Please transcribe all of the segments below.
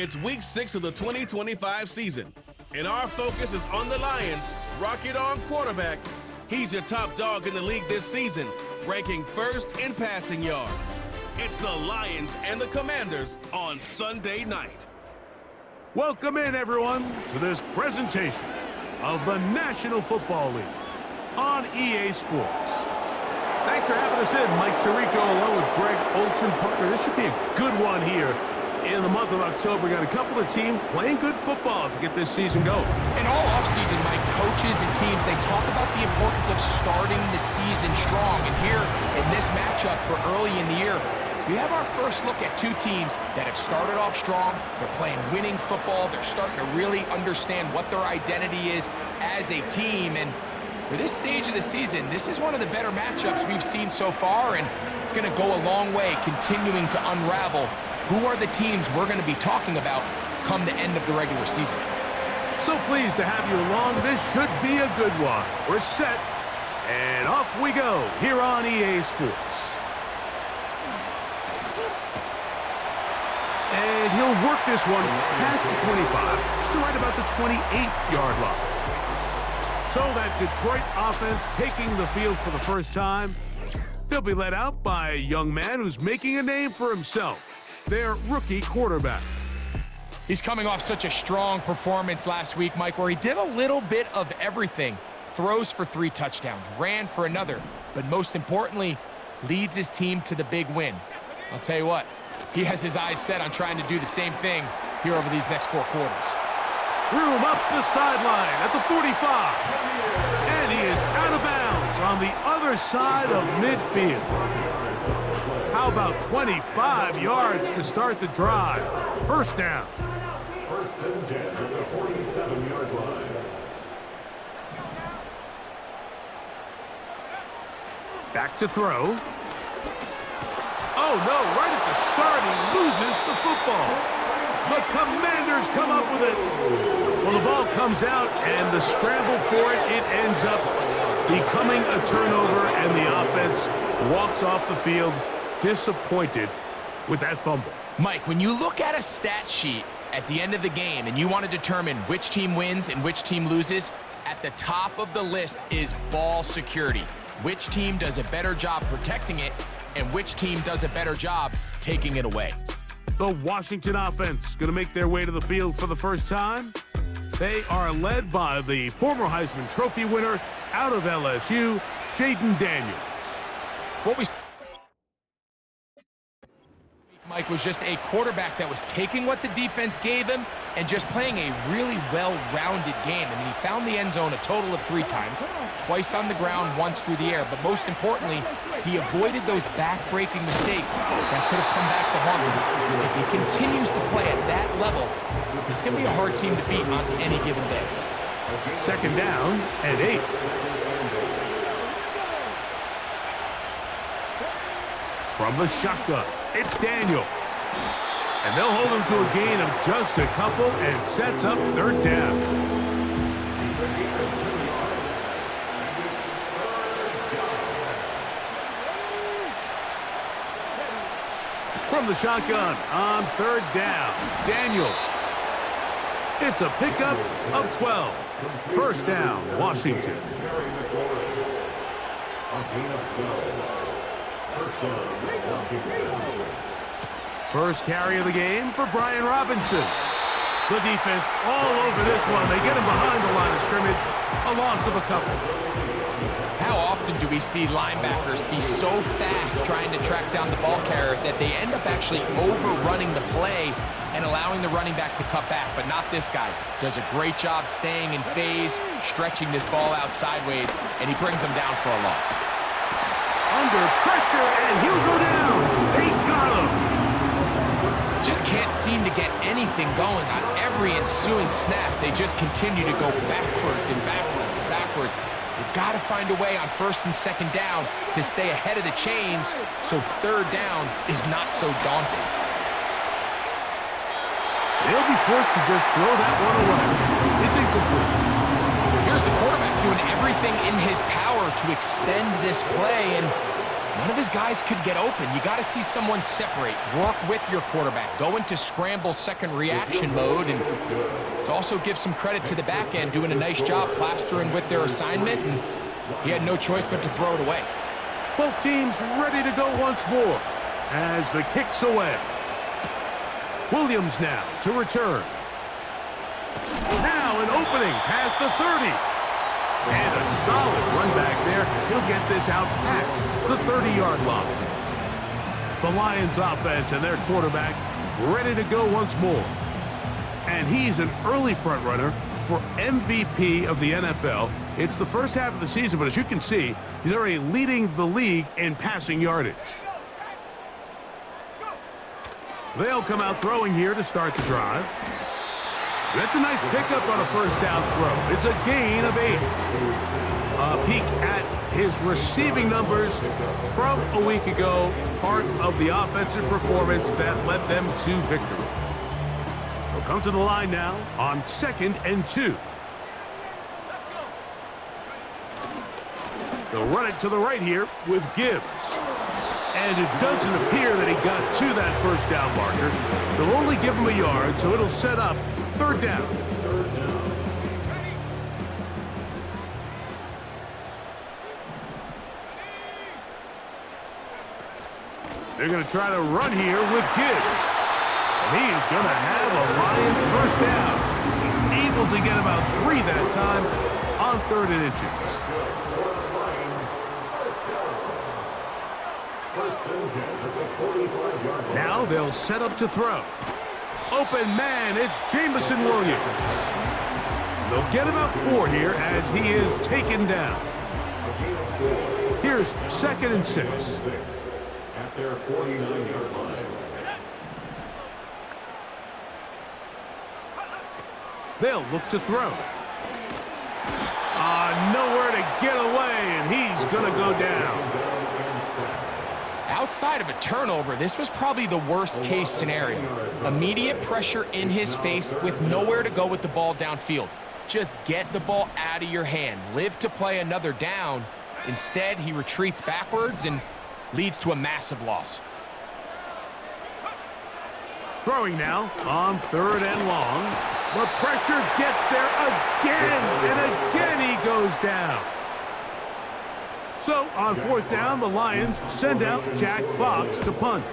It's week 6 of the 2025 season, and our focus is on the Lions' rocket arm quarterback. He's your top dog in the league this season, ranking first in passing yards. It's the Lions and the Commanders on Sunday night. Welcome in, everyone, to this presentation of the National Football League on EA Sports. Thanks for having us in, Mike Tirico, along with Greg Olson. Partner, this should be a good one here in the month of October. We got a couple of teams playing good football to get this season going. And all offseason, Mike, coaches and teams, they talk about the importance of starting the season strong. And here in this matchup for early in the year, we have our first look at two teams that have started off strong. They're playing winning football. They're starting to really understand what their identity is as a team. And for this stage of the season, this is one of the better matchups we've seen so far, and it's going to go a long way continuing to unravel who are the teams we're going to be talking about come the end of the regular season. So pleased to have you along. This should be a good one. We're set, and off we go here on EA Sports. And he'll work this one past the 25 to right about the 28-yard line. So that Detroit offense taking the field for the first time. They'll be led out by a young man who's making a name for himself, their rookie quarterback. He's coming off such a strong performance last week, Mike, where he did a little bit of everything. Throws for 3 touchdowns, ran for another, but most importantly, leads his team to the big win. I'll tell you what, he has his eyes set on trying to do the same thing here over these next 4 quarters. Room up the sideline at the 45. And he is out of bounds on the other side of midfield. How about 25 yards to start the drive? First down. First and 10 at the 47-yard line. Back to throw. Oh, no, right at the start, he loses the football. The Commanders come up with it. Well, the ball comes out, and the scramble for it, it ends up becoming a turnover, and the offense walks off the field disappointed with that fumble. Mike, when you look at a stat sheet at the end of the game and you want to determine which team wins and which team loses, at the top of the list is ball security. Which team does a better job protecting it, and which team does a better job taking it away. The Washington offense going to make their way to the field for the first time. They are led by the former Heisman Trophy winner out of LSU, Jaden Daniels. What we Mike was just a quarterback that was taking what the defense gave him and just playing a really well-rounded game. I mean, he found the end zone a total of 3 times, twice on the ground, once through the air. But most importantly, he avoided those back-breaking mistakes that could have come back to haunt him. If he continues to play at that level, it's going to be a hard team to beat on any given day. Second down and 8. From the shotgun, it's Daniels. And they'll hold him to a gain of just a couple and sets up third down. From the shotgun on third down, Daniels. It's a pickup of 12. First down, Washington. First carry of the game for Brian Robinson. The defense all over this one. They get him behind the line of scrimmage. A loss of a couple. How often do we see linebackers be so fast trying to track down the ball carrier that they end up actually overrunning the play and allowing the running back to cut back? But not this guy. Does a great job staying in phase, stretching this ball out sideways, and he brings him down for a loss. Under pressure, and he'll go down. They got him. Just can't seem to get anything going on every ensuing snap. They just continue to go backwards and backwards and backwards. You've got to find a way on first and second down to stay ahead of the chains so third down is not so daunting. They'll be forced to just throw that one away. It's incomplete. Here's the quarterback doing everything in his power to extend this play, and none of his guys could get open. You got to see someone separate, work with your quarterback, go into scramble second reaction mode, and it also gives some credit to the back end doing a nice job plastering with their assignment, and he had no choice but to throw it away. Both teams ready to go once more as the kick's away. Williams now to return. Now an opening past the 30. And a solid run back there. He'll get this out past the 30-yard line. The Lions offense and their quarterback ready to go once more. And he's an early front runner for MVP of the NFL. It's the first half of the season, but as you can see, he's already leading the league in passing yardage. They'll come out throwing here to start the drive. That's a nice pickup on a first down throw. It's a gain of 8. A peek at his receiving numbers from a week ago, part of the offensive performance that led them to victory. They'll come to the line now on 2nd and 2. They'll run it to the right here with Gibbs. And it doesn't appear that he got to that first down marker. They'll only give him a yard, so it'll set up 3rd down. They're going to try to run here with Gibbs. And he is going to have a Lions first down. He's able to get about 3 that time on 3rd and inches. Now they'll set up to throw. Open man, it's Jamison Williams. And they'll get about 4 here as he is taken down. Here's 2nd and 6. At their 49-yard line. They'll look to throw. Nowhere to get away, and he's going to go down. Outside of a turnover, this was probably the worst-case scenario. Immediate pressure in his face with nowhere to go with the ball downfield. Just get the ball out of your hand. Live to play another down. Instead, he retreats backwards and leads to a massive loss. Throwing now on 3rd and long. The pressure gets there again, and again he goes down. So, on 4th down, the Lions send out Jack Fox to punt.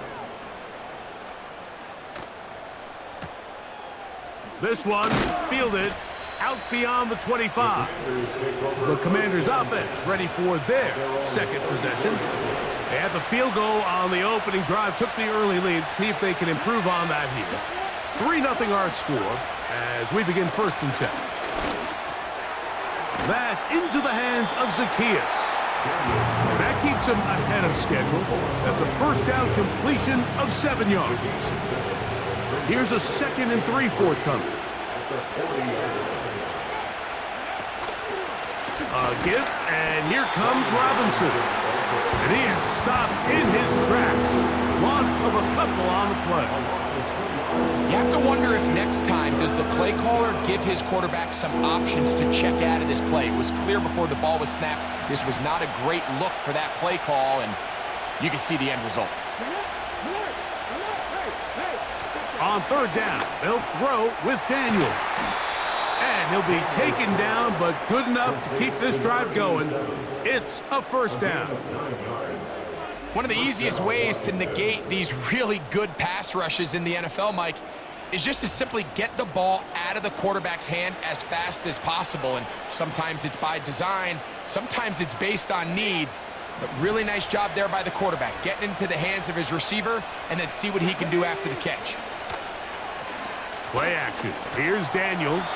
This one fielded out beyond the 25. The Commanders' offense ready for their 2nd possession. They had the field goal on the opening drive, took the early lead. See if they can improve on that here. 3-0 our score as we begin 1st and 10. That's into the hands of Zacchaeus. And that keeps him ahead of schedule. That's a first down completion of 7 yards. Here's a 2nd and 3 forthcoming. A give, and here comes Robinson. And he is stopped in his tracks. Loss of a couple on the play. You have to wonder if next time does the play caller give his quarterback some options to check out of this play. It was clear before the ball was snapped. This was not a great look for that play call, and you can see the end result. On 3rd down, they'll throw with Daniels. And he'll be taken down, but good enough to keep this drive going. It's a first down. One of the easiest ways to negate these really good pass rushes in the NFL, Mike, is just to simply get the ball out of the quarterback's hand as fast as possible. And sometimes it's by design, sometimes it's based on need. But really nice job there by the quarterback, getting into the hands of his receiver and then see what he can do after the catch. Play action. Here's Daniels.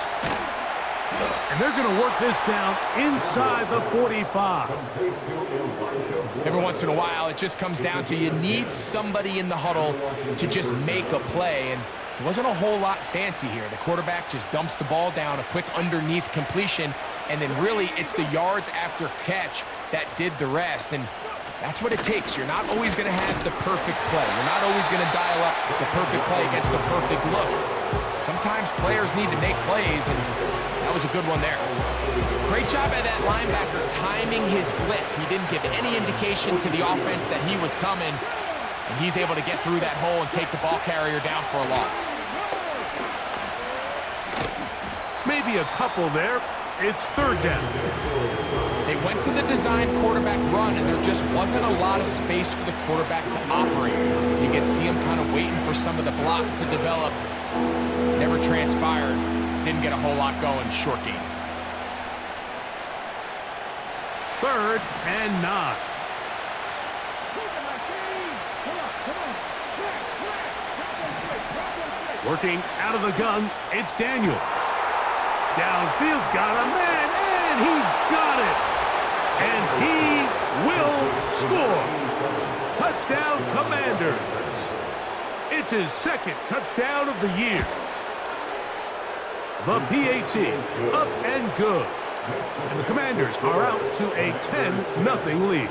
And they're going to work this down inside the 45. Every once in a while, it just comes down to you need somebody in the huddle to just make a play. And it wasn't a whole lot fancy here. The quarterback just dumps the ball down, a quick underneath completion, and then really it's the yards after catch that did the rest. And that's what it takes. You're not always going to have the perfect play. You're not always going to dial up the perfect play against the perfect look. Sometimes players need to make plays, and that was a good one there. Great job by that linebacker timing his blitz. He didn't give any indication to the offense that he was coming, and he's able to get through that hole and take the ball carrier down for a loss. Maybe a couple there. It's third down. They went to the design quarterback run, and there just wasn't a lot of space for the quarterback to operate. You could see him kind of waiting for some of the blocks to develop. Never transpired. Didn't get a whole lot going. Short game. 3rd and 9. Working out of the gun, it's Daniels. Downfield, got a man, and he's got it. And he will score. Touchdown, Commanders. It's his 2nd touchdown of the year. The PAT, up and good. And the Commanders are out to a 10-0 lead.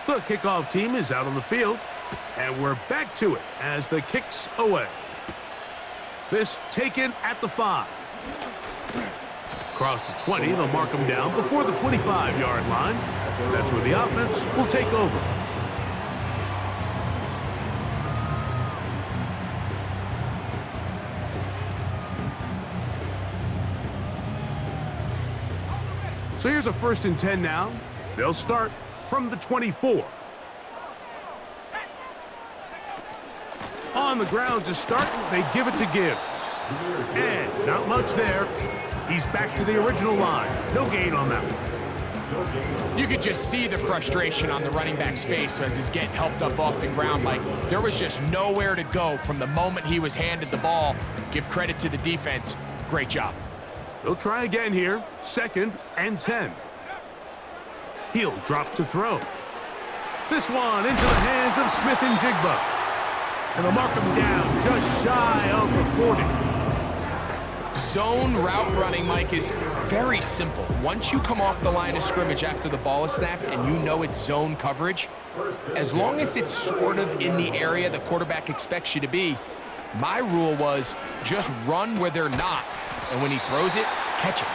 The kickoff team is out on the field, and we're back to it as the kick's away. This taken at the 5. Across the 20, they'll mark him down before the 25-yard line. That's where the offense will take over. So here's a 1st and 10 now. They'll start from the 24. On the ground to start, they give it to Gibbs. And not much there. He's back to the original line. No gain on that one. You could just see the frustration on the running back's face as he's getting helped up off the ground. Like, there was just nowhere to go from the moment he was handed the ball. Give credit to the defense. Great job. They'll try again here. 2nd and 10. He'll drop to throw. This one into the hands of Smith and Jigba. And they'll mark him down just shy of the 40. Zone route running, Mike, is very simple. Once you come off the line of scrimmage after the ball is snapped and you know it's zone coverage, as long as it's sort of in the area the quarterback expects you to be, my rule was just run where they're not. And when he throws it, catch it.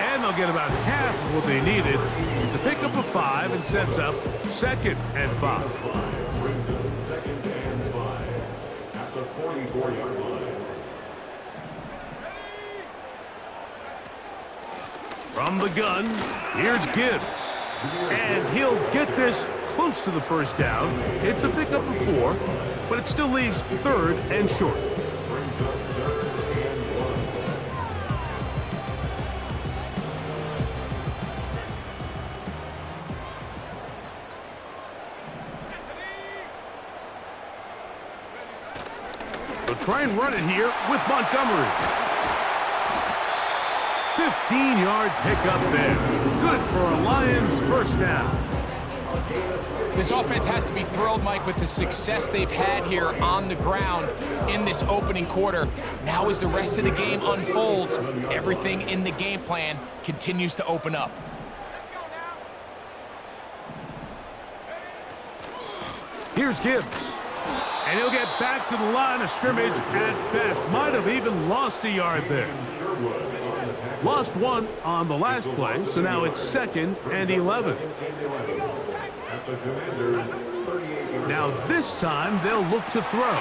And they'll get about half of what they needed. It's a pickup of 5 and sets up 2nd and 5. Brings up 2nd and 5 at the 44-yard line. From the gun, here's Gibbs. And he'll get this close to the 1st down. It's a pickup of 4, but it still leaves 3rd and short. Brings up 3rd and 1. They'll try and run it here with Montgomery. 15-yard pickup there. Good for a Lions 1st down. This offense has to be thrilled, Mike, with the success they've had here on the ground in this opening quarter. Now as the rest of the game unfolds, everything in the game plan continues to open up. Here's Gibbs. And he'll get back to the line of scrimmage at best. Might have even lost a yard there. Lost 1 on the last play, so now it's 2nd and 11. Now this time they'll look to throw.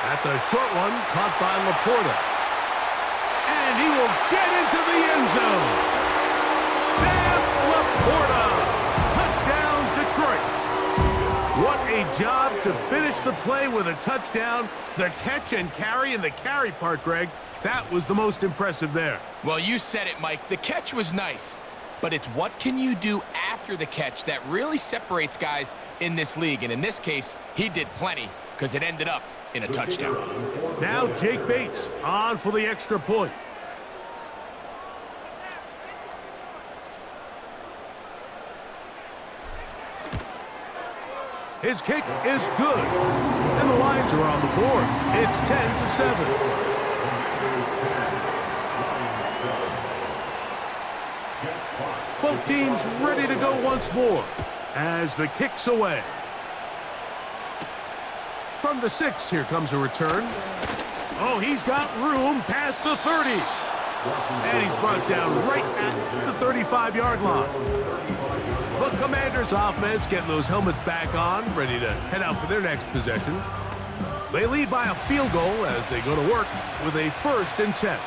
That's a short one caught by Laporta. And he will get into the end zone. Sam Laporta. Touchdown, Detroit. What a job to finish the play with a touchdown. The catch and carry, and the carry part, Greg, that was the most impressive there. Well, you said it, Mike. The catch was nice, but it's what can you do after the catch that really separates guys in this league. And in this case, he did plenty because it ended up in a touchdown. Now Jake Bates on for the extra point. His kick is good, and the Lions are on the board. It's 10-7. Both teams ready to go once more as the kick's away. From the 6, here comes a return. Oh, he's got room past the 30. And he's brought down right at the 35-yard line. The Commanders' offense getting those helmets back on, ready to head out for their next possession. They lead by a field goal as they go to work with a 1st and 10.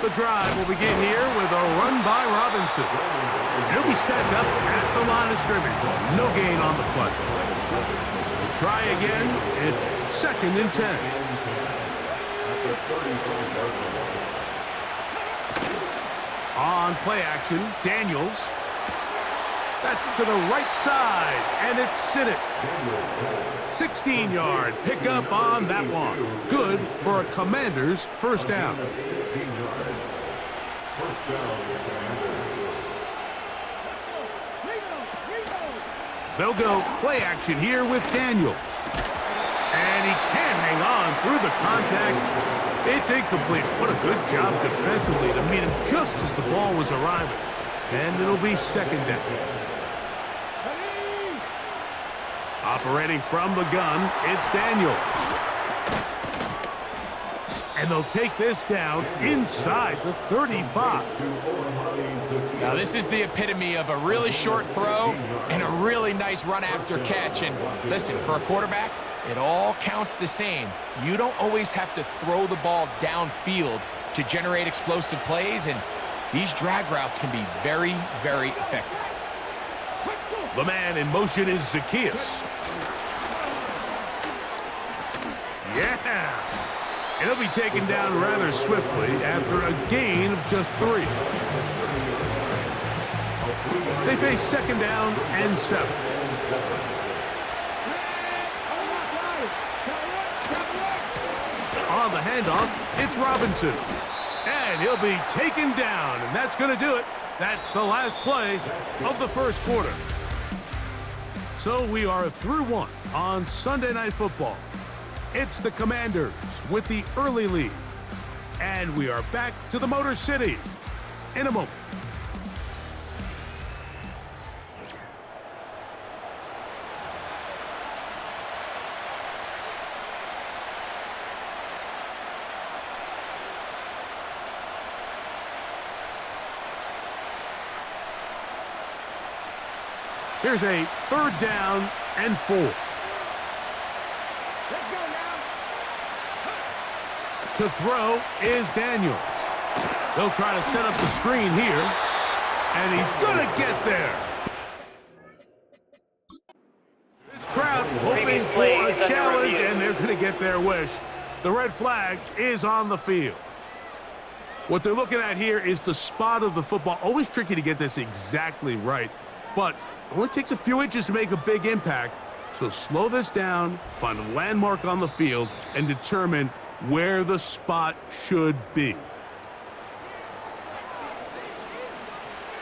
The drive will begin here with a run by Robinson. He'll be stacked up at the line of scrimmage. No gain on the play. We'll try again. It's 2nd and 10. On play action, Daniels. That's to the right side, and it's Sinnott. 16-yard pickup on that one. Good for a Commanders' 1st down. They'll go play action here with Daniels. And he can't hang on through the contact. It's incomplete. What a good job defensively to meet him just as the ball was arriving. And it'll be 2nd down. Operating from the gun, it's Daniels. And they'll take this down inside the 35. Now, this is the epitome of a really short throw and a really nice run after catch. And listen, for a quarterback, it all counts the same. You don't always have to throw the ball downfield to generate explosive plays, and these drag routes can be very, very effective. The man in motion is Zacchaeus. Yeah! It'll be taken down rather swiftly after a gain of just 3. They face 2nd down and 7. On the handoff, it's Robinson. And he'll be taken down, and that's going to do it. That's the last play of the 1st quarter. So we are through 1 on Sunday Night Football. It's the Commanders with the early lead. And we are back to the Motor City in a moment. Here's a 3rd down and 4. To throw is Daniels. They'll try to set up the screen here, and he's going to get there. This crowd hoping for a challenge, and they're going to get their wish. The red flag is on the field. What they're looking at here is the spot of the football. Always tricky to get this exactly right, but it only takes a few inches to make a big impact. So slow this down, find a landmark on the field, and determine where the spot should be.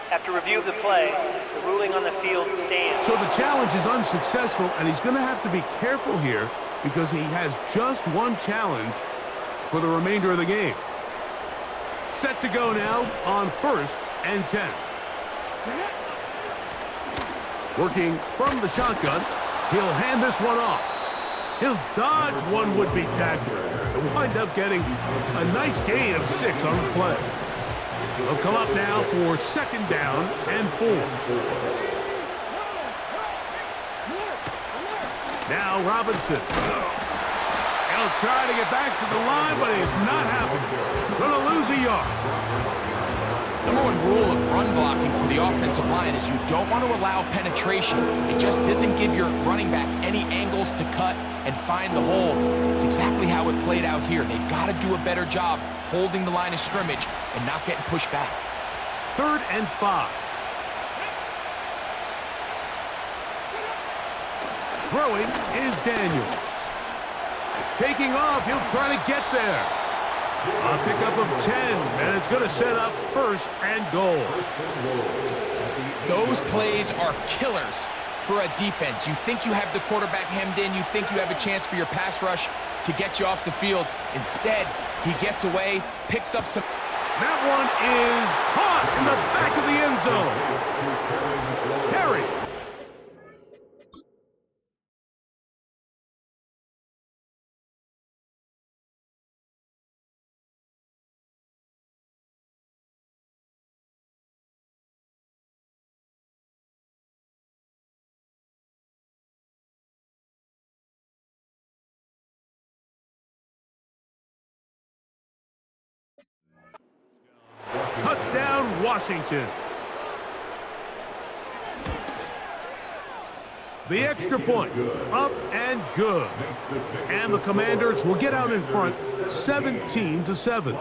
After review of the play, the ruling on the field stands. So the challenge is unsuccessful, and he's going to have to be careful here because he has just one challenge for the remainder of the game. Set to go now on 1st and 10. Working from the shotgun, he'll hand this one off. He'll dodge one would-be tackler and wind up getting a nice gain of 6 on the play. He'll come up now for 2nd down and 4. Now Robinson. He'll try to get back to the line, but it's not happening. Going to lose a yard. Number 1 rule of run blocking for the offensive line is you don't want to allow penetration. It just doesn't give your running back any angles to cut and find the hole. It's exactly how it played out here. They've got to do a better job holding the line of scrimmage and not getting pushed back. 3rd and 5. Throwing is Daniels. Taking off, he'll try to get there. A pickup of 10, and it's going to set up 1st and goal. Those plays are killers for a defense. You think you have the quarterback hemmed in. You think you have a chance for your pass rush to get you off the field. Instead, he gets away, picks up some. That one is caught in the back of the end zone. Perry Washington. The extra point, up and good. And the Commanders will get out in front, 17-7.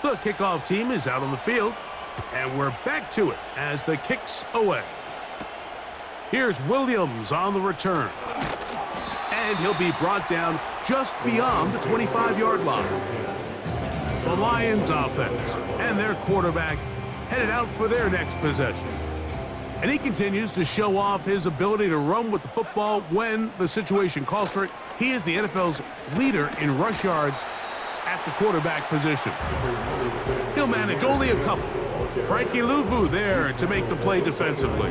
The kickoff team is out on the field, and we're back to it as the kick's away. Here's Williams on the return. And he'll be brought down just beyond the 25-yard line. The Lions offense and their quarterback headed out for their next possession. And he continues to show off his ability to run with the football when the situation calls for it. He is the NFL's leader in rush yards at the quarterback position. He'll manage only a couple. Frankie Louvu there to make the play defensively.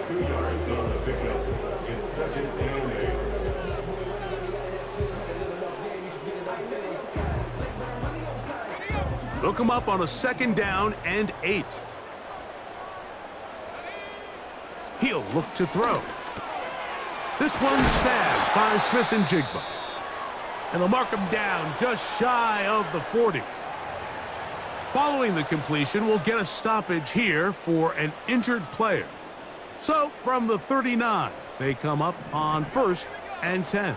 2 yards on the pickup. It's 2nd and 8. They'll come up on a 2nd down and 8. He'll look to throw. This one's stabbed by Smith and Jigba. And they'll mark him down just shy of the 40. Following the completion, we'll get a stoppage here for an injured player. So, from the 39, they come up on 1st and 10.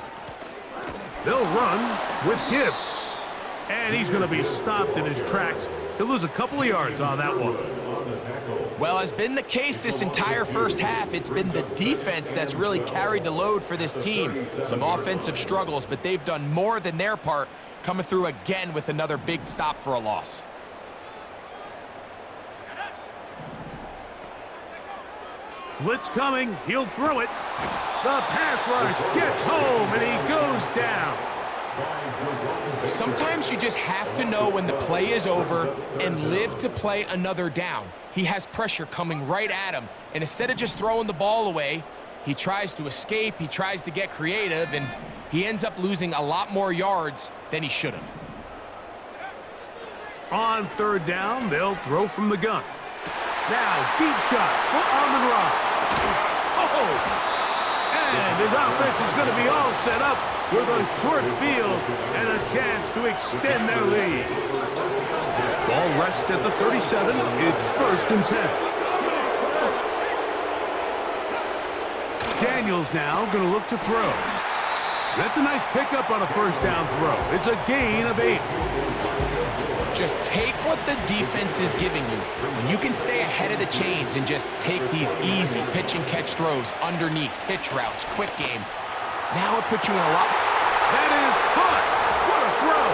They'll run with Gibbs. And he's going to be stopped in his tracks. He'll lose a couple of yards on that one. Well, has been the case this entire first half. It's been the defense that's really carried the load for this team. Some offensive struggles, but they've done more than their part, coming through again with another big stop for a loss. Blitz coming. He'll throw it. The pass rush gets home, and he goes down. Sometimes you just have to know when the play is over and live to play another down. He has pressure coming right at him, and instead of just throwing the ball away, he tries to escape, he tries to get creative, and he ends up losing a lot more yards than he should have. On 3rd down, they'll throw from the gun. Now, deep shot for Amon-Ra. Oh! And his offense is going to be all set up with a short field and a chance to extend their lead. Ball rests at the 37. It's 1st and 10. Daniels now going to look to throw. That's a nice pickup on a 1st down throw. It's a gain of 8. Just take what the defense is giving you. When you can stay ahead of the chains and just take these easy pitch and catch throws underneath, hitch routes, quick game, now it puts you in a lot. That is caught. What a throw.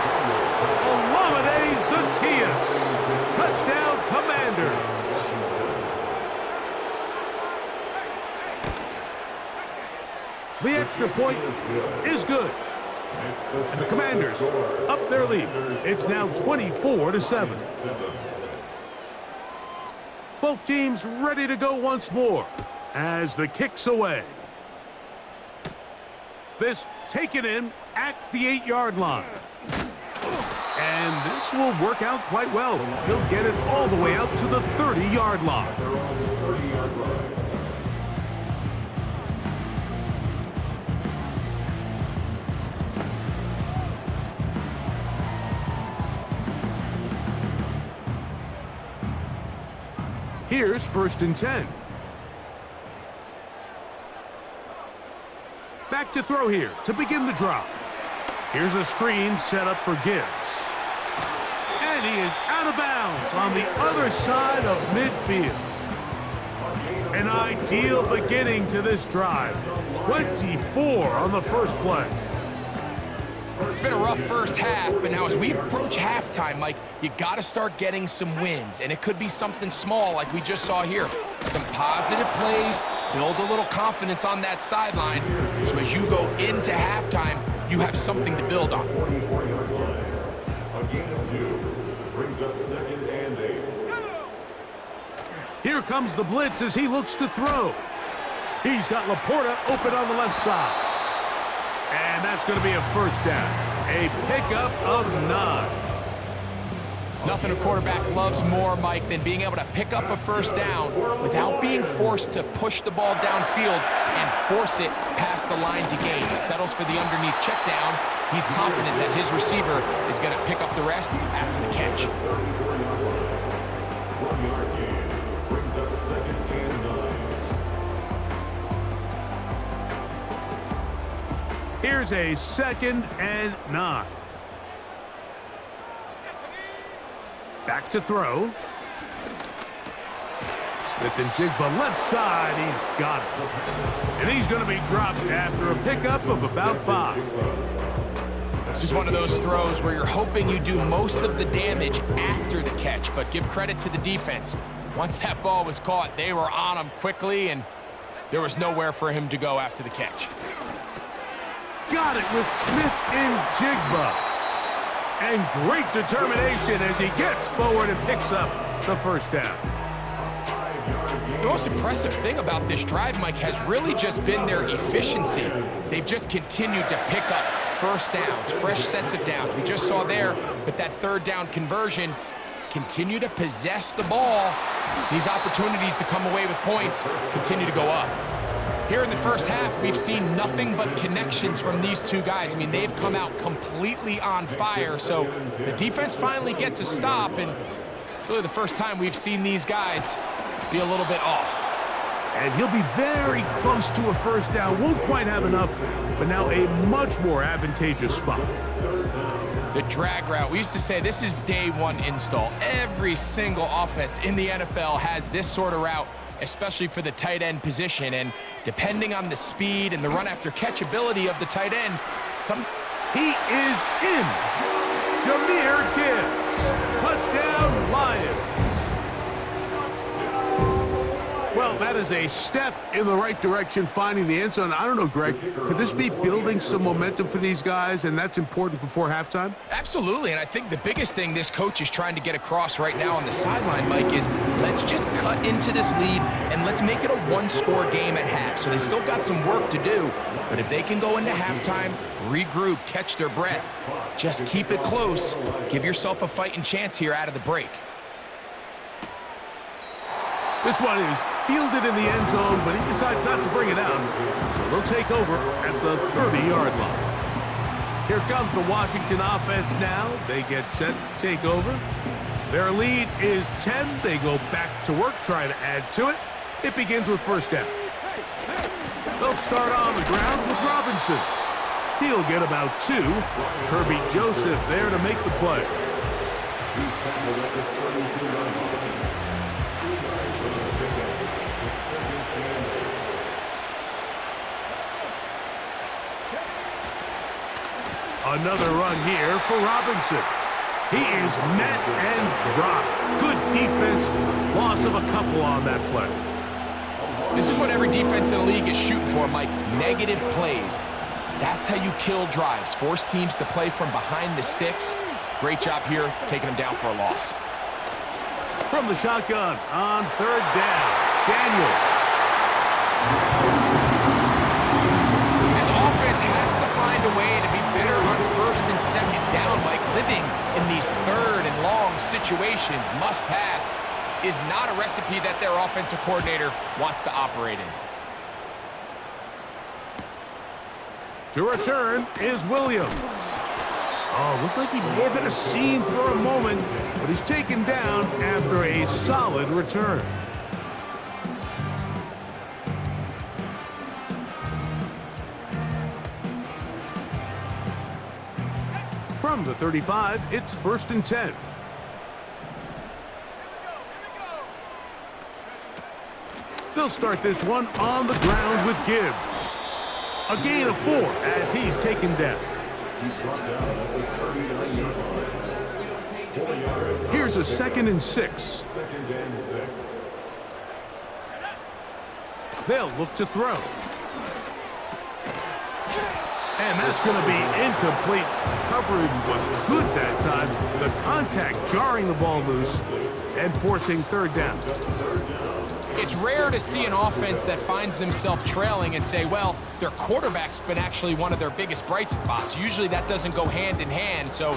Olamide Zaccheaus. Touchdown, Commanders. The extra point is good. And the Commanders up their lead. It's now 24-7. Both teams ready to go once more as the kick's away. This taken in at the 8-yard line. And this will work out quite well. He'll get it all the way out to the 30-yard line. Here's 1st and 10. Back to throw here to begin the drive. Here's a screen set up for Gibbs. And he is out of bounds on the other side of midfield. An ideal beginning to this drive. 24 on the first play. It's been a rough first half, but now as we approach halftime, Mike, you got to start getting some wins, and it could be something small like we just saw here. Some positive plays, build a little confidence on that sideline, so as you go into halftime, you have something to build on. A gain of 2 brings up 2nd and 8. Here comes the blitz as he looks to throw. He's got Laporta open on the left side. And that's going to be a 1st down. A pickup of 9. Nothing a quarterback loves more, Mike, than being able to pick up a first down without being forced to push the ball downfield and force it past the line to gain. He settles for the underneath check down. He's confident that his receiver is going to pick up the rest after the catch. 1-yard gain brings up 2nd and 9. Here's a 2nd and 9. Back to throw. Smith-Njigba left side. He's got it. And he's going to be dropped after a pickup of about 5. This is one of those throws where you're hoping you do most of the damage after the catch, but give credit to the defense. Once that ball was caught, they were on him quickly, and there was nowhere for him to go after the catch. Got it with Smith-Njigba. And great determination as he gets forward and picks up the first down. The most impressive thing about this drive, Mike, has really just been their efficiency. They've just continued to pick up first downs, fresh sets of downs. We just saw there with that 3rd down conversion, continue to possess the ball. These opportunities to come away with points continue to go up. Here in the first half, we've seen nothing but connections from these two guys. I mean, they've come out completely on fire, so the defense finally gets a stop, and really the first time we've seen these guys be a little bit off. And he'll be very close to a first down. Won't quite have enough, but now a much more advantageous spot. The drag route. We used to say this is day 1 install. Every single offense in the NFL has this sort of route, especially for the tight end position. And depending on the speed and the run after catch ability of the tight end, he is in. Jahmyr Gibbs. Touchdown, Lions. Well, that is a step in the right direction, finding the end zone. I don't know, Greg, could this be building some momentum for these guys, and that's important before halftime? Absolutely, and I think the biggest thing this coach is trying to get across right now on the sideline, Mike, is let's just cut into this lead and let's make it a 1-score game at half. So they still got some work to do, but if they can go into halftime, regroup, catch their breath, just keep it close, give yourself a fighting chance here out of the break. This one is fielded in the end zone, but he decides not to bring it out. So they'll take over at the 30-yard line. Here comes the Washington offense now. They get set to take over. Their lead is 10. They go back to work, trying to add to it. It begins with first down. They'll start on the ground with Robinson. He'll get about 2. Kirby Joseph there to make the play. Another run here for Robinson. He is met and dropped. Good defense. Loss of a couple on that play. This is what every defense in the league is shooting for, Mike. Negative plays. That's how you kill drives. Force teams to play from behind the sticks. Great job here, taking them down for a loss. From the shotgun on 3rd down, Daniels. This offense has to find a way to be better on 1st and 2nd down, Mike. Living in these 3rd and long situations, must pass, is not a recipe that their offensive coordinator wants to operate in. To return is Williams. Oh, looked like he may have hit a seam for a moment, but he's taken down after a solid return. From the 35, it's 1st and 10. They'll start this one on the ground with Gibbs. A gain of 4 as he's taken down. Here's a 2nd and 6. They'll look to throw. And that's going to be incomplete. Coverage was good that time. The contact jarring the ball loose and forcing 3rd down. It's rare to see an offense that finds themselves trailing and say, well, their quarterback's been actually one of their biggest bright spots. Usually that doesn't go hand in hand. So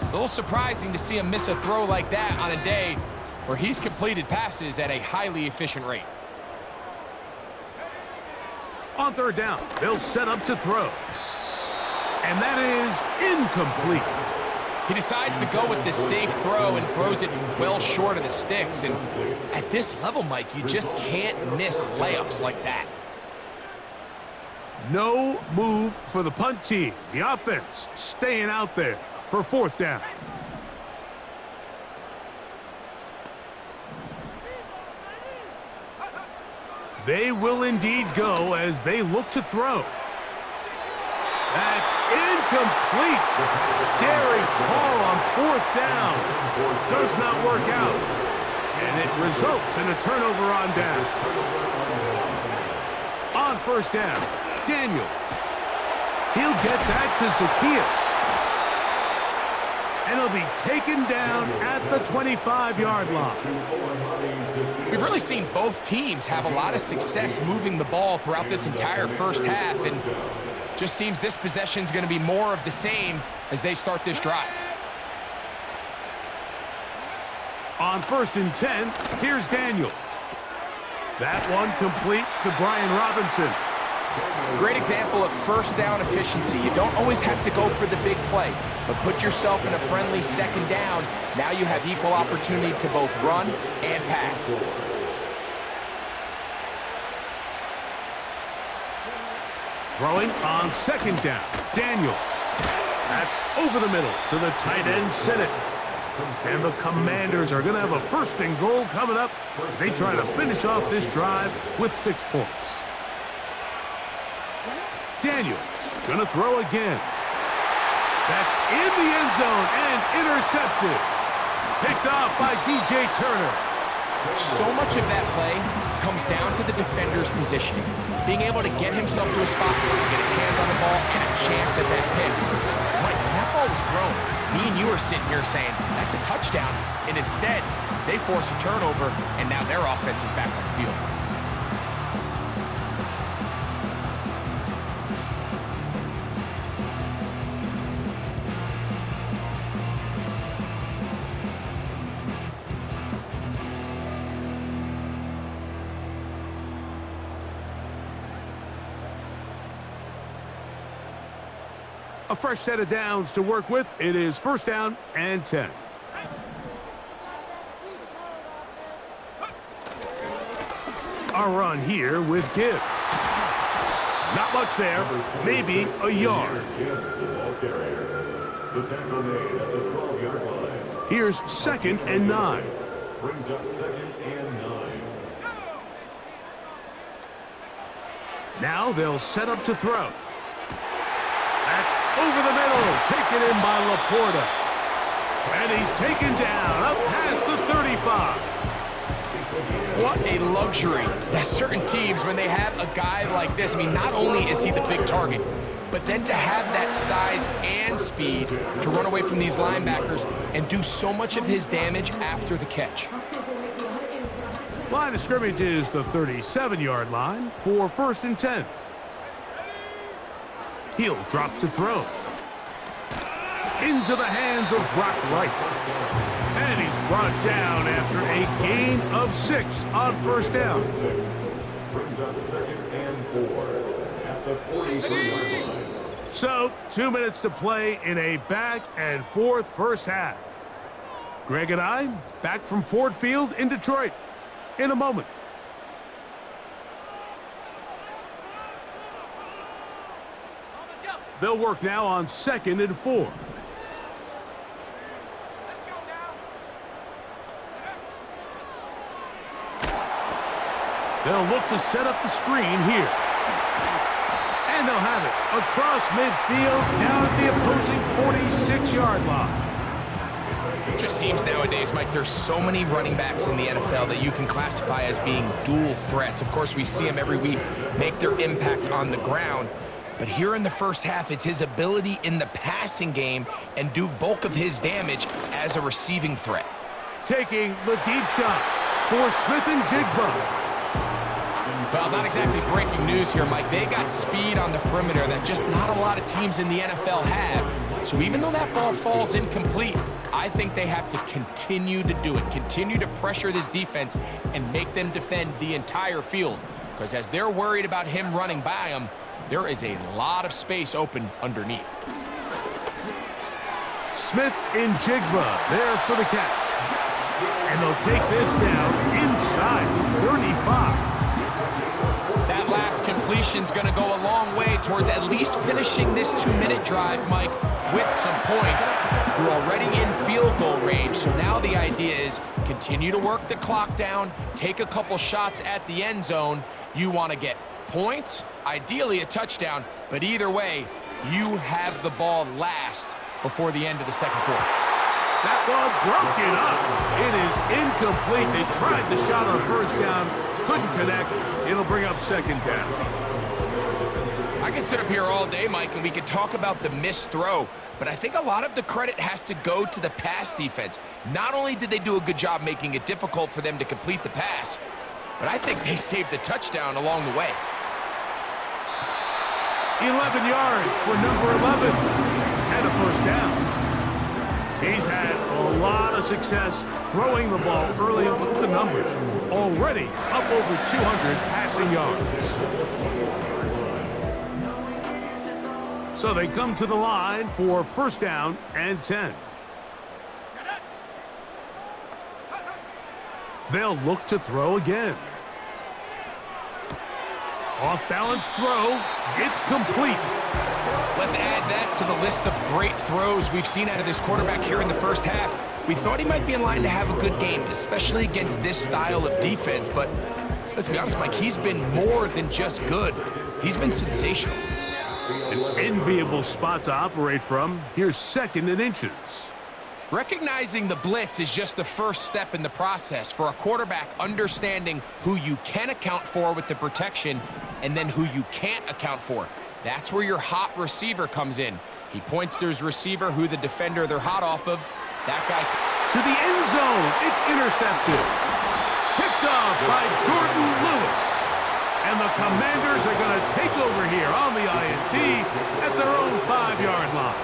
It's a little surprising to see him miss a throw like that on a day where he's completed passes at a highly efficient rate. On third down, they'll set up to throw. And that is incomplete. He decides to go with this safe throw and throws it well short of the sticks. And at this level, Mike, you just can't miss layups like that. No move for the punt team. The offense staying out there for fourth down. They will indeed go as they look to throw. That's incomplete. Daring call on fourth down. Does not work out. And it results in a turnover on down. On first down, Daniels. He'll get that to Zacchaeus. And he'll be taken down at the 25-yard line. We've really seen both teams have a lot of success moving the ball throughout this entire first half, and just seems this possession is going to be more of the same as they start this drive. On 1st and 10, here's Daniels. That one complete to Brian Robinson. Great example of first down efficiency. You don't always have to go for the big play, but put yourself in a friendly second down. Now you have equal opportunity to both run and pass. Throwing on second down, Daniels. That's over the middle to the tight end, Sinnott. And the Commanders are going to have a 1st and goal coming up. They try to finish off this drive with 6 points. Daniels going to throw again. That's in the end zone and intercepted. Picked off by DJ Turner. So much of that play comes down to the defender's positioning. Being able to get himself to a spot where he can get his hands on the ball and a chance at that pick. Mike, when that ball was thrown, me and you are sitting here saying, that's a touchdown. And instead, they force a turnover, and now their offense is back on the field. A fresh set of downs to work with. It is 1st down and 10. A run here with Gibbs. Not much there. Maybe a yard. Here's 2nd and 9. Brings up 2nd and 9. Now they'll set up to throw. That's over the middle, taken in by Laporta. And he's taken down up past the 35. What a luxury that certain teams, when they have a guy like this, I mean, not only is he the big target, but then to have that size and speed to run away from these linebackers and do so much of his damage after the catch. Line of scrimmage is the 37-yard line for 1st and 10. He'll drop to throw. Into the hands of Brock Wright. And he's brought down after a gain of 6 on 1st down. Brings up 2nd and 4 at the 43-yard line. So, 2 minutes to play in a back and forth first half. Greg and I back from Ford Field in Detroit in a moment. They'll work now on 2nd and 4. They'll look to set up the screen here. And they'll have it across midfield down at the opposing 46-yard line. It just seems nowadays, Mike, there's so many running backs in the NFL that you can classify as being dual threats. Of course, we see them every week make their impact on the ground. But here in the first half, it's his ability in the passing game and do bulk of his damage as a receiving threat. Taking the deep shot for Smith and Jigba. Well, not exactly breaking news here, Mike. They got speed on the perimeter that just not a lot of teams in the NFL have. So even though that ball falls incomplete, I think they have to continue to do it, continue to pressure this defense and make them defend the entire field. Because as they're worried about him running by them, there is a lot of space open underneath. Smith and Jigba there for the catch. And they'll take this down inside the 35. That last completion's going to go a long way towards at least finishing this 2-minute drive, Mike, with some points. You're already in field goal range, so now the idea is continue to work the clock down, take a couple shots at the end zone. You want to get points, ideally a touchdown, but either way, you have the ball last before the end of the second quarter. That one broken up. It is incomplete. They tried the shot on first down, couldn't connect. It'll bring up second down. I could sit up here all day, Mike, and we could talk about the missed throw, but I think a lot of the credit has to go to the pass defense. Not only did they do a good job making it difficult for them to complete the pass, but I think they saved a touchdown along the way. 11 yards for number 11 and a first down. He's had a lot of success throwing the ball early. Look at the numbers. Already up over 200 passing yards. So they come to the line for first down and 10. They'll look to throw again. Off-balance throw. It's complete. Let's add that to the list of great throws we've seen out of this quarterback here in the first half. We thought he might be in line to have a good game, especially against this style of defense, but let's be honest, Mike, he's been more than just good. He's been sensational. An enviable spot to operate from. Here's second and inches. Recognizing the blitz is just the first step in the process for a quarterback understanding who you can account for with the protection and then who you can't account for. That's where your hot receiver comes in. He points to his receiver, who the defender they're hot off of. That guy to the end zone. It's intercepted. Picked off by Jordan Lewis. And the Commanders are going to take over here on the INT at their own 5-yard line.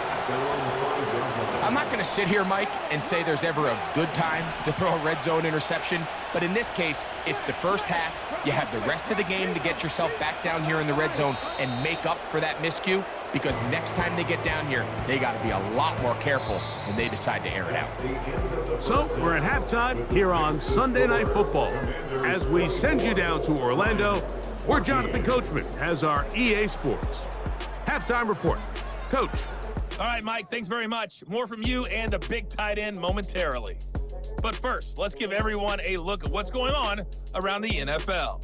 I'm not going to sit here, Mike, and say there's ever a good time to throw a red zone interception, but in this case, it's the first half. You have the rest of the game to get yourself back down here in the red zone and make up for that miscue, because next time they get down here, they got to be a lot more careful when they decide to air it out. So we're at halftime here on Sunday Night Football. As we send you down to Orlando, where Jonathan Coachman has our EA Sports halftime report. Coach. All right, Mike, thanks very much. More from you and a big tight end momentarily. But first, let's give everyone a look at what's going on around the NFL.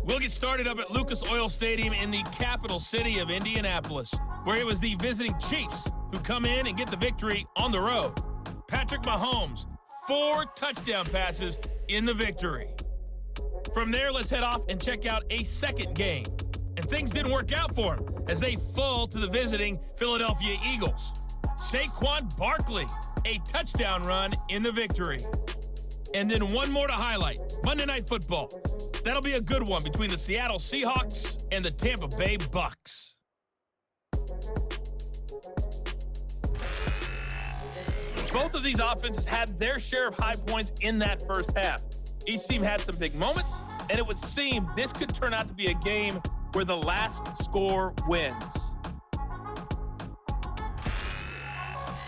We'll get started up at Lucas Oil Stadium in the capital city of Indianapolis, where it was the visiting Chiefs who come in and get the victory on the road. Patrick Mahomes, 4 touchdown passes in the victory. From there, let's head off and check out a second game. And things didn't work out for him as they fall to the visiting Philadelphia Eagles. Saquon Barkley, a touchdown run in the victory. And then one more to highlight, Monday Night Football. That'll be a good one between the Seattle Seahawks and the Tampa Bay Bucks. Both of these offenses had their share of high points in that first half. Each team had some big moments, and it would seem this could turn out to be a game where the last score wins.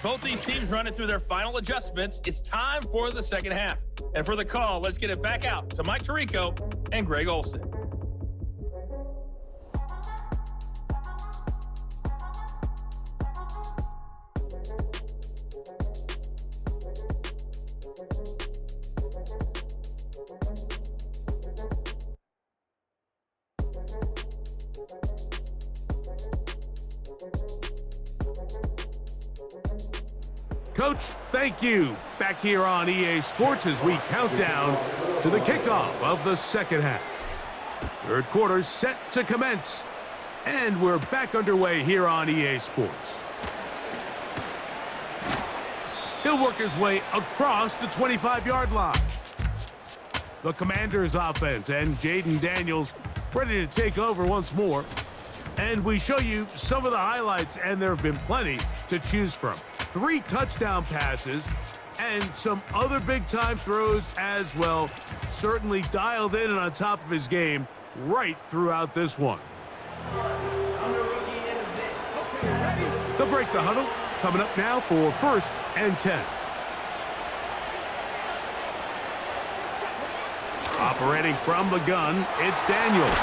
Both these teams running through their final adjustments. It's time for the second half. And for the call, let's get it back out to Mike Tirico and Greg Olsen. Coach, thank you. Back here on EA Sports as we count down to the kickoff of the second half. Third quarter set to commence. And we're back underway here on EA Sports. He'll work his way across the 25-yard line. The Commanders offense and Jaden Daniels ready to take over once more. And we show you some of the highlights, and there have been plenty, to choose from. 3 touchdown passes and some other big-time throws as well. Certainly dialed in and on top of his game right throughout this one. They'll break the huddle. Coming up now for 1st and 10. Operating from the gun, it's Daniels.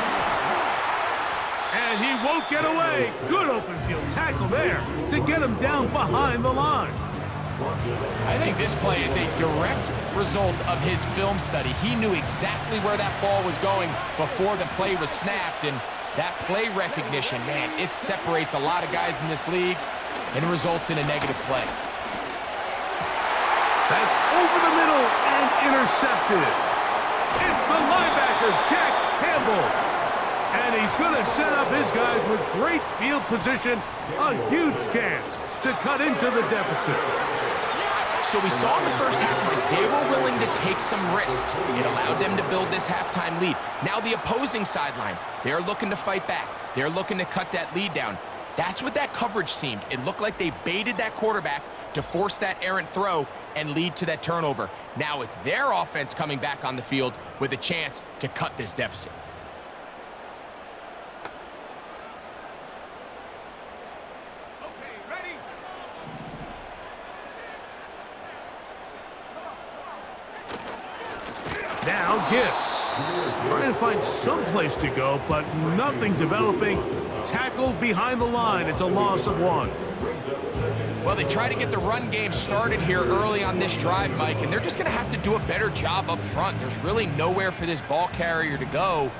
And he won't get away. Good open field tackle there to get him down behind the line. I think this play is a direct result of his film study. He knew exactly where that ball was going before the play was snapped, and that play recognition, man, it separates a lot of guys in this league and results in a negative play. That's over the middle and intercepted. It's the linebacker, Jack Campbell. And he's going to set up his guys with great field position. A huge chance to cut into the deficit. So we saw in the first half that they were willing to take some risks. It allowed them to build this halftime lead. Now the opposing sideline, they're looking to fight back. They're looking to cut that lead down. That's what that coverage seemed. It looked like they baited that quarterback to force that errant throw and lead to that turnover. Now it's their offense coming back on the field with a chance to cut this deficit. Now Gibbs, trying to find some place to go, but nothing developing. Tackled behind the line. It's a loss of 1. Well, they try to get the run game started here early on this drive, Mike, and they're just going to have to do a better job up front. There's really nowhere for this ball carrier to go.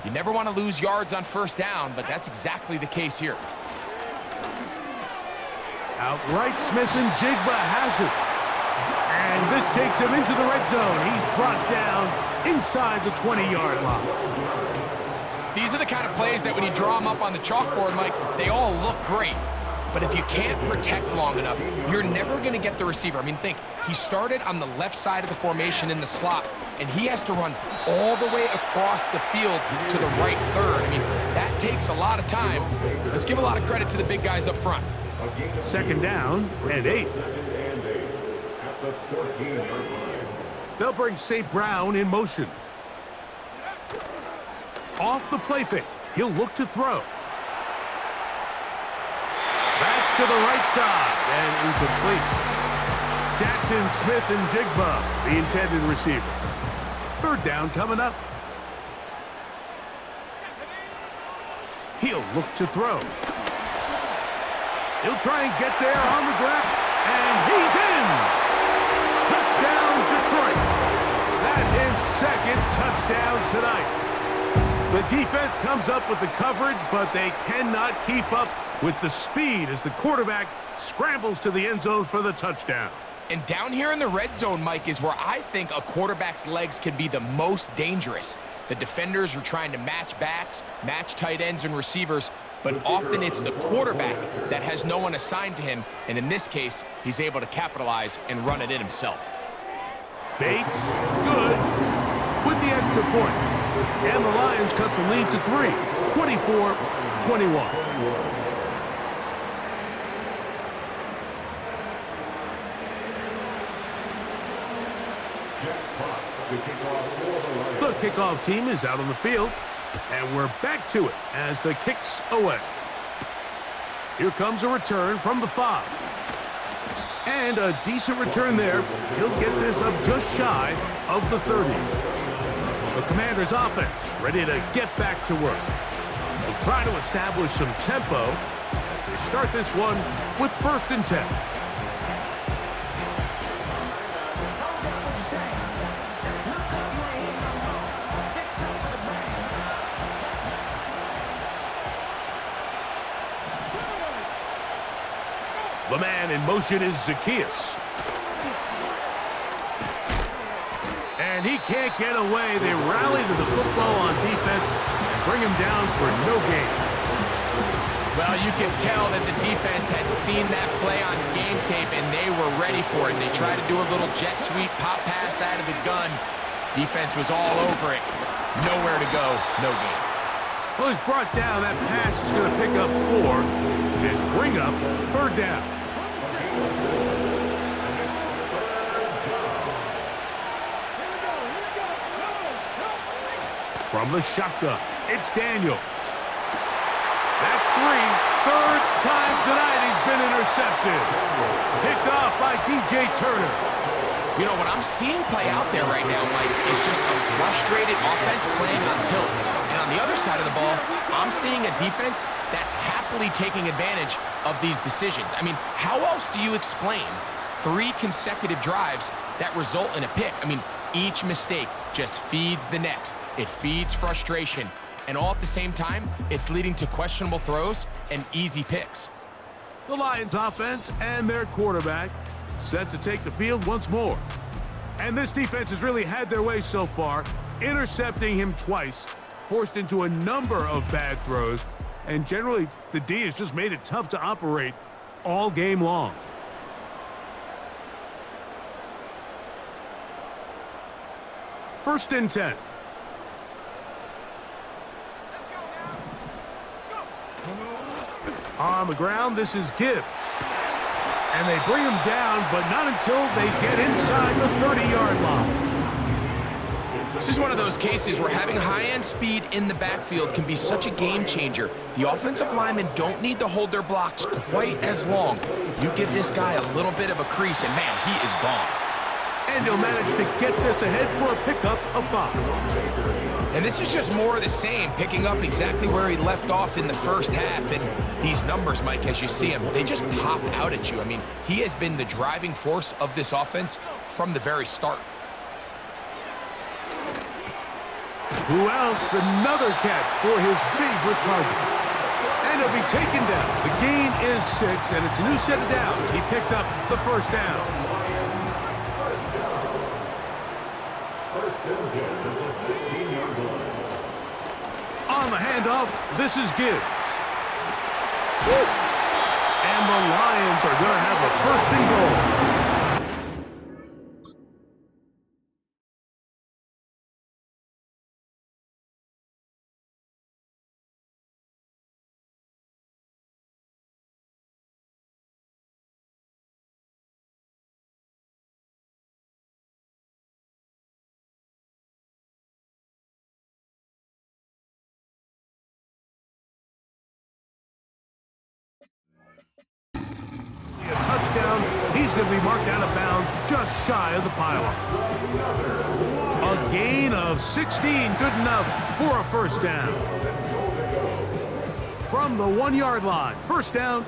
You never want to lose yards on 1st down, but that's exactly the case here. Outright Smith and Jigba has it. And this takes him into the red zone. He's brought down inside the 20-yard line. These are the kind of plays that when you draw them up on the chalkboard, Mike, they all look great. But if you can't protect long enough, you're never going to get the receiver. I mean, think, he started on the left side of the formation in the slot, and he has to run all the way across the field to the right third. I mean, that takes a lot of time. Let's give a lot of credit to the big guys up front. 2nd down and 8. They'll bring St. Brown in motion. Off the play fake. He'll look to throw. That's to the right side and incomplete. Jackson, Smith, and Jigba, the intended receiver. 3rd down coming up. He'll look to throw. He'll try and get there on the ground, and he's in! Touchdown, Detroit. That is 2nd touchdown tonight. The defense comes up with the coverage, but they cannot keep up with the speed as the quarterback scrambles to the end zone for the touchdown. And down here in the red zone, Mike, is where I think a quarterback's legs can be the most dangerous. The defenders are trying to match backs, match tight ends and receivers, but often it's the quarterback that has no one assigned to him, and in this case, he's able to capitalize and run it in himself. Bates, good, with the extra point. And the Lions cut the lead to 3, 24-21. The kickoff team is out on the field, and we're back to it as the kick's away. Here comes a return from the 5. And a decent return there. He'll get this up just shy of the 30. The Commanders' offense ready to get back to work. They'll try to establish some tempo as they start this one with 1st and 10. The man in motion is Zacchaeus. And he can't get away. They rally to the football on defense and bring him down for no gain. Well, you can tell that the defense had seen that play on game tape, and they were ready for it. They tried to do a little jet sweep pop pass out of the gun. Defense was all over it. Nowhere to go, no gain. Well, he's brought down. That pass is going to pick up 4 and bring up 3rd down. From the shotgun, it's Daniels. That's three. Third time tonight he's been intercepted. Picked off by DJ Turner. You know, what I'm seeing play out there right now, Mike, is just a frustrated offense playing on tilt. And on the other side of the ball, I'm seeing a defense that's happily taking advantage of these decisions. I mean, how else do you explain 3 consecutive drives that result in a pick? I mean, each mistake just feeds the next. It feeds frustration. And all at the same time, it's leading to questionable throws and easy picks. The Lions offense and their quarterback set to take the field once more. And this defense has really had their way so far, intercepting him twice, forced into a number of bad throws, and generally the D has just made it tough to operate all game long. First and 10. On the ground, this is Gibbs. And they bring him down, but not until they get inside the 30-yard line. This is one of those cases where having high-end speed in the backfield can be such a game changer. The offensive linemen don't need to hold their blocks quite as long. You give this guy a little bit of a crease, and man, he is gone. And he'll manage to get this ahead for a pickup of 5. And this is just more of the same, picking up exactly where he left off in the first half. And these numbers, Mike, as you see him, they just pop out at you. I mean, he has been the driving force of this offense from the very start. Who else? Another catch for his favorite target. And he'll be taken down. The gain is 6, and it's a new set of downs. He picked up the first down. On the handoff, this is Gibbs. And the Lions are going to have a first and goal. A touchdown. He's going to be marked out of bounds just shy of the pylon. A gain of 16, good enough for a first down. From the 1-yard line, first down.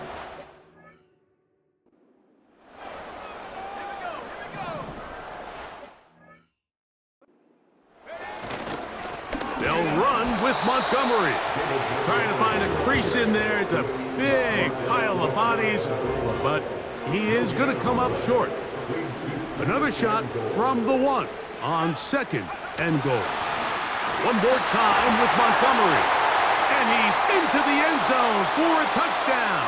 They'll run with Montgomery. Trying to find a crease in there. It's a big pile of bodies, but he is going to come up short. Another shot from the 1 on second and goal. One more time with Montgomery. And he's into the end zone for a touchdown.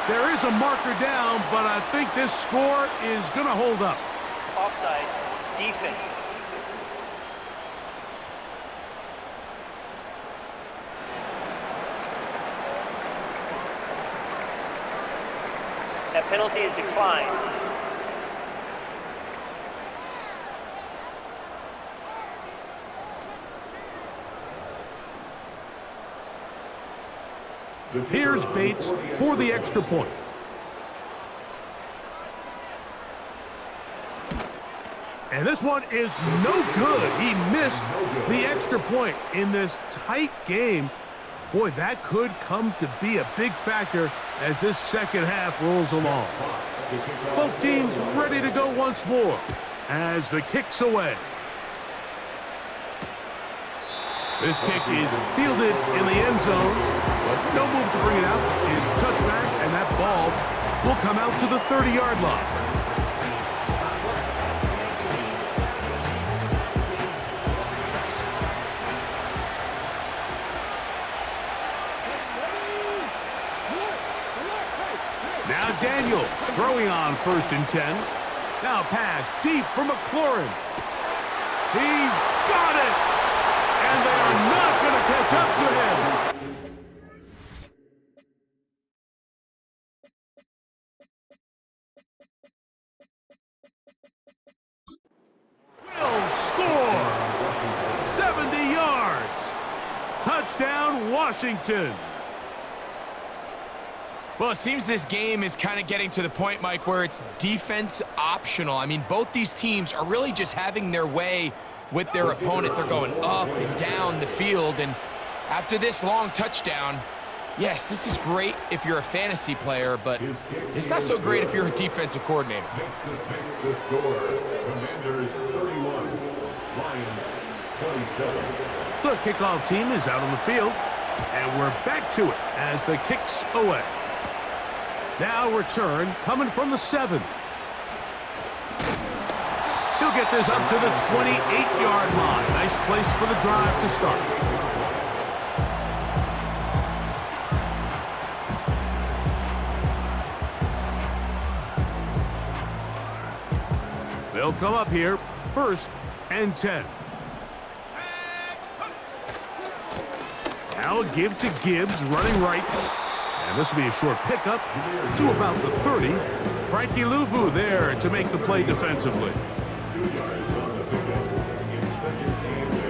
There is a marker down, but I think this score is going to hold up. Offside. Defense. That penalty is declined. Here's Bates for the extra point. And this one is no good. He missed the extra point in this tight game. Boy, that could come to be a big factor as this second half rolls along. Both teams ready to go once more as the kick's away. This kick is fielded in the end zone, but no move to bring it out. It's touchback, and that ball will come out to the 30-yard line. Now Daniels throwing on first and 10. Now pass deep for McLaurin. He's got it! And they are not going to catch up to him. Touchdown, Washington. Well, it seems this game is kind of getting to the point, Mike, where it's defense optional. I mean, both these teams are really just having their way with their opponent. They're going up and down the field, and after this long touchdown, yes, this is great if you're a fantasy player, but it's not so great if you're a defensive coordinator. Makes the score. Commanders 31, Lions 27. The kickoff team is out on the field, and we're back to it as the kick's away. Now return coming from the 7. He'll get this up to the 28-yard line. Nice place for the drive to start. They'll come up here, 1st and 10. Now a give to Gibbs, running right. And this will be a short pickup to about the 30. Frankie Luvu there to make the play defensively. 2 yards on the pickup. It's 2nd and 8.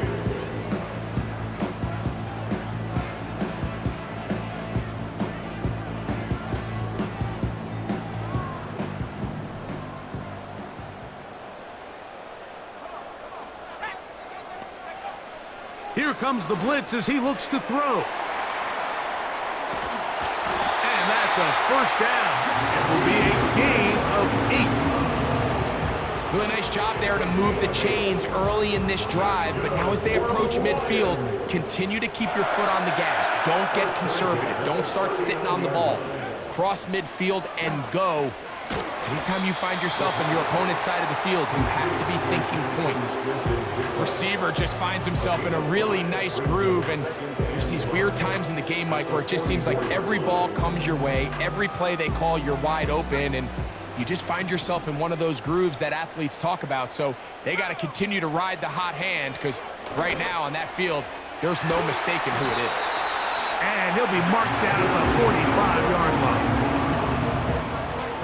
Here comes the blitz as he looks to throw. And that's a 1st down. It will be a gain of 8. Doing a nice job there to move the chains early in this drive, but now as they approach midfield, continue to keep your foot on the gas. Don't get conservative. Don't start sitting on the ball. Cross midfield and go. Anytime you find yourself on your opponent's side of the field, you have to be thinking points. Receiver just finds himself in a really nice groove, and there's these weird times in the game, Mike, where it just seems like every ball comes your way, every play they call, you're wide open, and you just find yourself in one of those grooves that athletes talk about. So they got to continue to ride the hot hand, because right now on that field, there's no mistaking who it is. And he'll be marked down at the 45-yard line.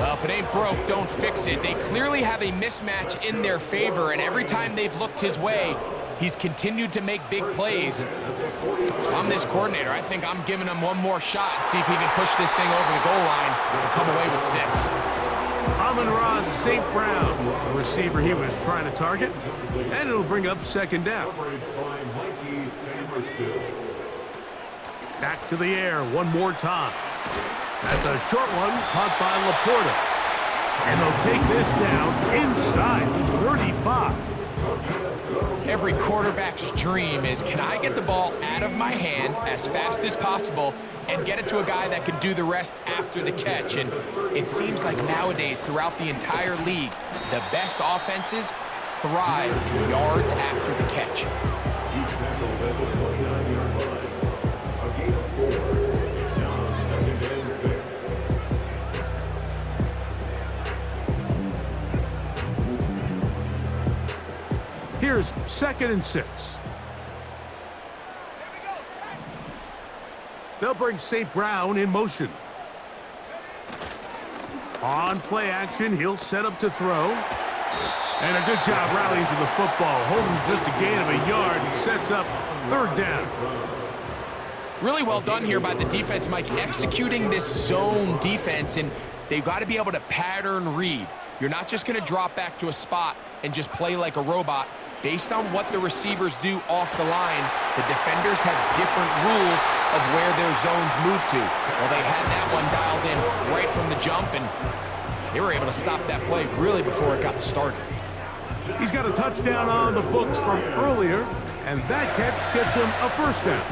Well, if it ain't broke, don't fix it. They clearly have a mismatch in their favor, and every time they've looked his way, he's continued to make big plays. If I'm this coordinator, I think I'm giving him one more shot and see if he can push this thing over the goal line and come away with 6. Amon-Ra St. Brown, the receiver he was trying to target, and it'll bring up 2nd down. Coverage by Mikey Samerstill. Back to the air one more time. That's a short one caught by Laporta. And they'll take this down inside 35. Every quarterback's dream is, can I get the ball out of my hand as fast as possible and get it to a guy that can do the rest after the catch? And it seems like nowadays, throughout the entire league, the best offenses thrive in yards after the catch. He's tackled at the 29-yard line. A gain of 4. Now 2nd and 6. Here's 2nd and 6. They'll bring St. Brown in motion. On play action, he'll set up to throw. And a good job rallying to the football, holding just a gain of a yard and sets up 3rd down. Really well done here by the defense, Mike, executing this zone defense, and they've got to be able to pattern read. You're not just going to drop back to a spot and just play like a robot. Based on what the receivers do off the line, the defenders have different rules of where their zones move to. Well, they had that one dialed in right from the jump, and they were able to stop that play really before it got started. He's got a touchdown on the books from earlier, and that catch gets him a 1st down.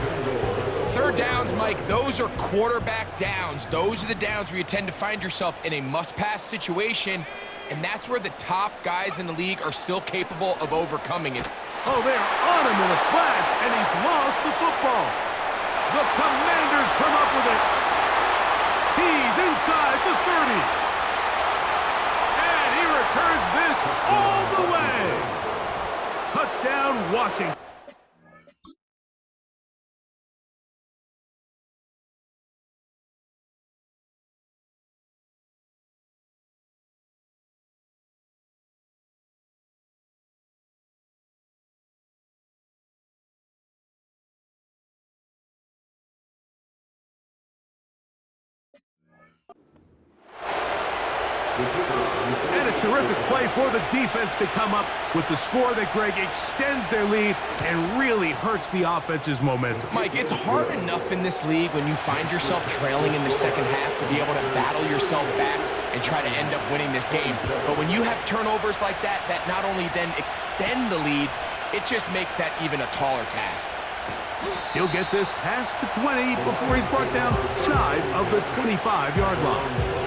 3rd downs, Mike, those are quarterback downs. Those are the downs where you tend to find yourself in a must-pass situation, and that's where the top guys in the league are still capable of overcoming it. Oh, they're on him in a flash, and he's lost the football. The Commanders come up with it. He's inside the 30. And he returns this all the way. Touchdown, Washington. And a terrific play for the defense to come up with the score that, Greg, extends their lead and really hurts the offense's momentum. Mike, it's hard enough in this league when you find yourself trailing in the second half to be able to battle yourself back and try to end up winning this game. But when you have turnovers like that, that not only then extend the lead, it just makes that even a taller task. He'll get this past the 20 before he's brought down shy of the 25-yard line.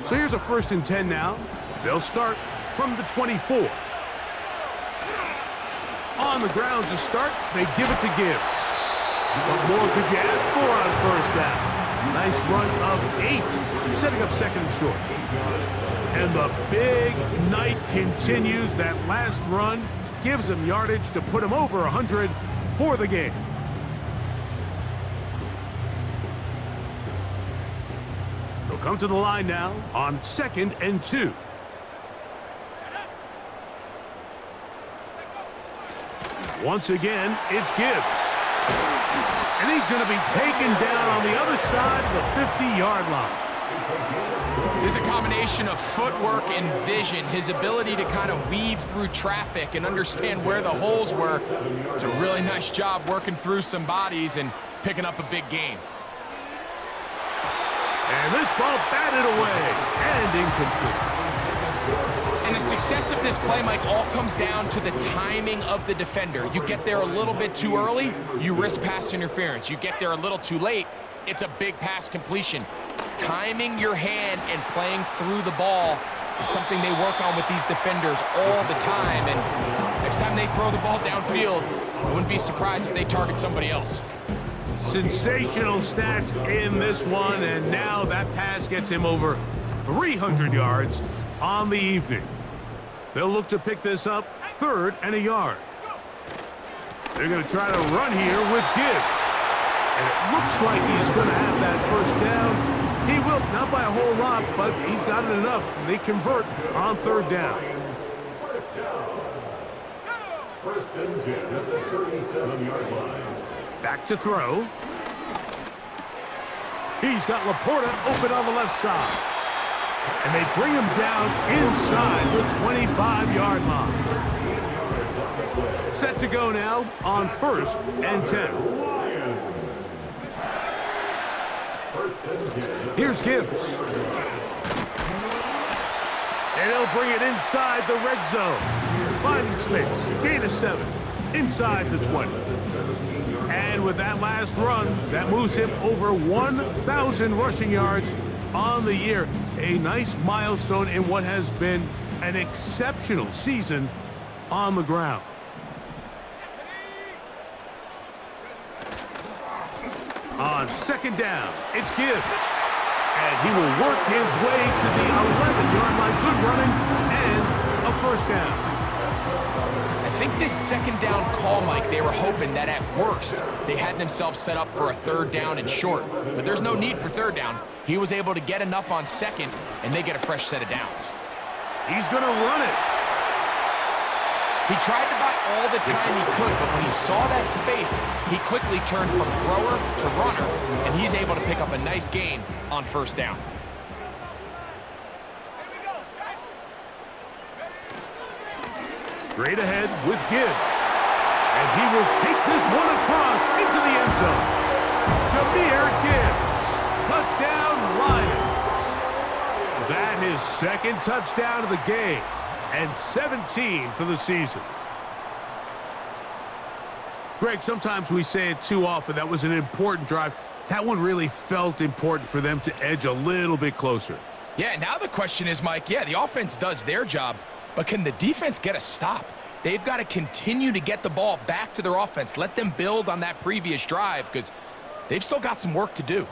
So here's a 1st and 10 now. They'll start from the 24. On the ground to start, they give it to Gibbs. What more could you ask for on 1st down? Nice run of 8, setting up 2nd and short. And the big night continues. That last run gives him yardage to put him over 100 for the game. They'll come to the line now on 2nd and 2. Once again, it's Gibbs. And he's going to be taken down on the other side of the 50-yard line. There's a combination of footwork and vision, his ability to kind of weave through traffic and understand where the holes were. It's a really nice job working through some bodies and picking up a big gain. And this ball batted away and incomplete. And the success of this play, Mike, all comes down to the timing of the defender. You get there a little bit too early, you risk pass interference. You get there a little too late, it's a big pass completion. Timing your hand and playing through the ball is something they work on with these defenders all the time. And next time they throw the ball downfield, I wouldn't be surprised if they target somebody else. Sensational stats in this one, and now that pass gets him over 300 yards on the evening. They'll look to pick this up 3rd and a yard. They're going to try to run here with Gibbs. And it looks like he's going to have that 1st down. He will, not by a whole lot, but he's got it enough. They convert on 3rd down. 1st and 10 at the 37-yard line. Back to throw. He's got Laporta open on the left side. And they bring him down inside the 25-yard line. Set to go now on 1st and 10. Here's Gibbs. And he'll bring it inside the red zone. Finding space. Gain of 7. Inside the 20. And with that last run, that moves him over 1,000 rushing yards on the year. A nice milestone in what has been an exceptional season on the ground. On 2nd down, it's Gibbs. And he will work his way to the 11-yard line. Good running and a 1st down. I think this 2nd down call, Mike, they were hoping that at worst they had themselves set up for a 3rd down and short. But there's no need for 3rd down. He was able to get enough on 2nd, and they get a fresh set of downs. He's going to run it. He tried to buy all the time he could, but when he saw that space, he quickly turned from thrower to runner, and he's able to pick up a nice gain on 1st down. Straight ahead with Gibbs. And he will take this one across into the end zone. Jahmyr Gibbs. Touchdown, Lions. That is 2nd touchdown of the game. And 17 for the season. Greg, sometimes we say it too often. That was an important drive. That one really felt important for them to edge a little bit closer. Yeah, now the question is, Mike, yeah, the offense does their job, but can the defense get a stop? They've got to continue to get the ball back to their offense. Let them build on that previous drive because they've still got some work to do.